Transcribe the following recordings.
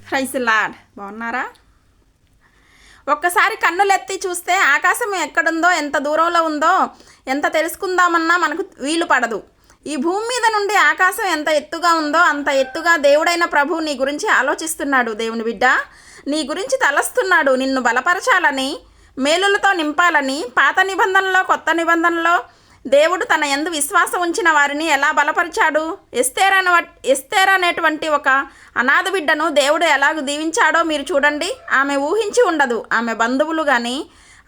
Praise lord. బాగున్నారా? ఒక్కసారి కన్నులెత్తి చూస్తే ఆకాశం ఎక్కడుందో, ఎంత దూరంలో ఉందో ఎంత తెలుసుకుందామన్నా మనకు వీలు పడదు. ఈ భూమి మీద నుండి ఆకాశం ఎంత ఎత్తుగా ఉందో అంత ఎత్తుగా దేవుడైన ప్రభువు నీ గురించి ఆలోచిస్తున్నాడు. దేవుని బిడ్డ నీ గురించి తలస్తున్నాడు. నిన్ను బలపరచాలని, మేలులతో నింపాలని. పాత నిబంధనలో, కొత్త నిబంధనలో దేవుడు తన యందు విశ్వాసం ఉంచిన వారిని ఎలా బలపరిచాడు? ఎస్తేర్ అనేటువంటి ఒక అనాథ బిడ్డను దేవుడు ఎలాగ దీవించాడో మీరు చూడండి. ఆమె ఊహించి ఉండదు. ఆమె బంధువులు కానీ,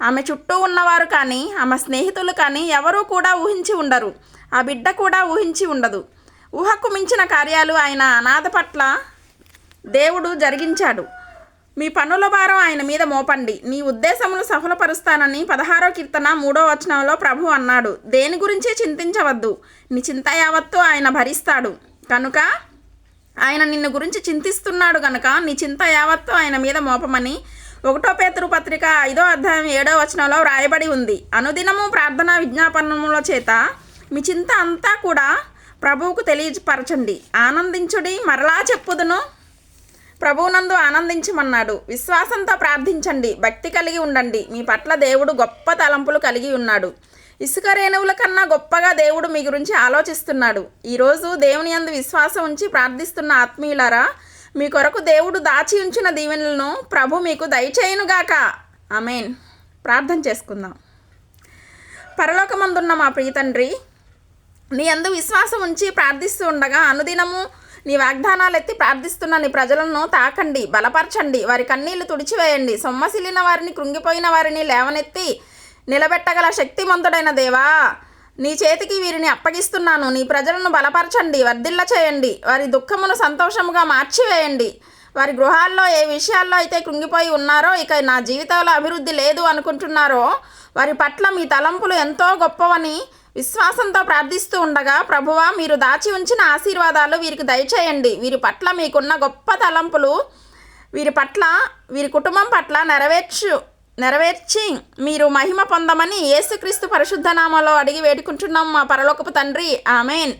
ఆమె చుట్టూ ఉన్నవారు కానీ, ఆమె స్నేహితులు కానీ ఎవరూ కూడా ఊహించి ఉండరు. ఆ బిడ్డ కూడా ఊహించి ఉండదు. ఊహకు మించిన కార్యాలు ఆయన అనాథ పట్ల దేవుడు జరిగించాడు. మీ పనుల భారం ఆయన మీద మోపండి, నీ ఉద్దేశములు సఫలపరుస్తానని 16వ కీర్తన 3వ వచనంలో ప్రభు అన్నాడు. దేని గురించి చింతించవద్దు, నీ చింత యావత్తు ఆయన భరిస్తాడు. కనుక ఆయన నిన్ను గురించి చింతిస్తున్నాడు కనుక నీ చింత యావత్తు ఆయన మీద మోపమని 1 పేతురు పత్రిక 5వ అధ్యాయం 7వ వచనంలో వ్రాయబడి ఉంది. అనుదినము ప్రార్థనా విజ్ఞాపనముల చేత మీ చింత అంతా కూడా ప్రభువుకు తెలియపరచండి. ఆనందించుడి, మరలా చెప్పుదును, ప్రభువునందు ఆనందించమన్నాడు. విశ్వాసంతో ప్రార్థించండి, భక్తి కలిగి ఉండండి. మీ పట్ల దేవుడు గొప్ప తలంపులు కలిగి ఉన్నాడు. ఇసుక రేణువుల కన్నా గొప్పగా దేవుడు మీ గురించి ఆలోచిస్తున్నాడు. ఈరోజు దేవుని యందు విశ్వాసం ఉంచి ప్రార్థిస్తున్న ఆత్మీయులారా, మీ కొరకు దేవుడు దాచి ఉంచిన దీవెనలను ప్రభు మీకు దయచేయునుగాక. ఆమేన్. ప్రార్థన చేసుకుందాం. పరలోకమందున్న మా ప్రియ తండ్రి, నీ యందు విశ్వాసం ఉంచి ప్రార్థిస్తూ ఉండగా అనుదినము నీ వాగ్దానాలు ఎత్తి ప్రార్థిస్తున్న నీ ప్రజలను తాకండి, బలపరచండి, వారి కన్నీళ్లు తుడిచివేయండి. సొమ్మసిల్లిన వారిని, కృంగిపోయిన వారిని లేవనెత్తి నిలబెట్టగల శక్తిమంతుడైన దేవా, నీ చేతికి వీరిని అప్పగిస్తున్నాను. నీ ప్రజలను బలపరచండి, వర్ధిల్ల చేయండి, వారి దుఃఖమును సంతోషముగా మార్చివేయండి. వారి గృహాల్లో ఏ విషయాల్లో అయితే కృంగిపోయి ఉన్నారో, ఇక నా జీవితంలో అభివృద్ధి లేదు అనుకుంటున్నారో, వారి పట్ల మీ తలంపులు ఎంతో గొప్పవని విశ్వాసంతో ప్రార్థిస్తూ ఉండగా, ప్రభువా, మీరు దాచి ఉంచిన ఆశీర్వాదాలు వీరికి దయచేయండి. వీరి పట్ల మీకున్న గొప్ప తలంపులు వీరి పట్ల, వీరి కుటుంబం పట్ల నెరవేర్చి మీరు మహిమ పొందమని యేసుక్రీస్తు పరిశుద్ధ నామములో అడిగి వేడుకుంటున్నాం మా పరలోకపు తండ్రి. ఆమేన్.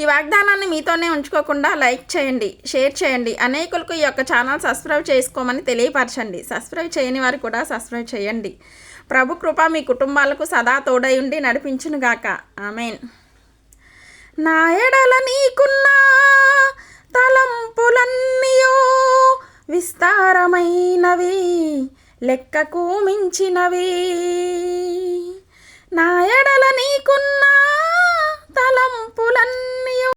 ఈ వాగ్దానాన్ని మీతోనే ఉంచుకోకుండా లైక్ చేయండి, షేర్ చేయండి. అనేకులకు ఈ యొక్క ఛానల్ సబ్స్క్రైబ్ చేసుకోమని తెలియపరచండి. సబ్స్క్రైబ్ చేయని వారు కూడా సబ్స్క్రైబ్ చేయండి. ప్రభు కృప మీ కుటుంబాలకు సదా తోడై ఉండి నడిపించునుగాక. ఆమేన్. నా ఎడల నీకున్న తలంపులన్నీయో విస్తారమైనవి, లెక్కకు మించినవి. నా ఎడల నీకున్న తలంపులన్నీయో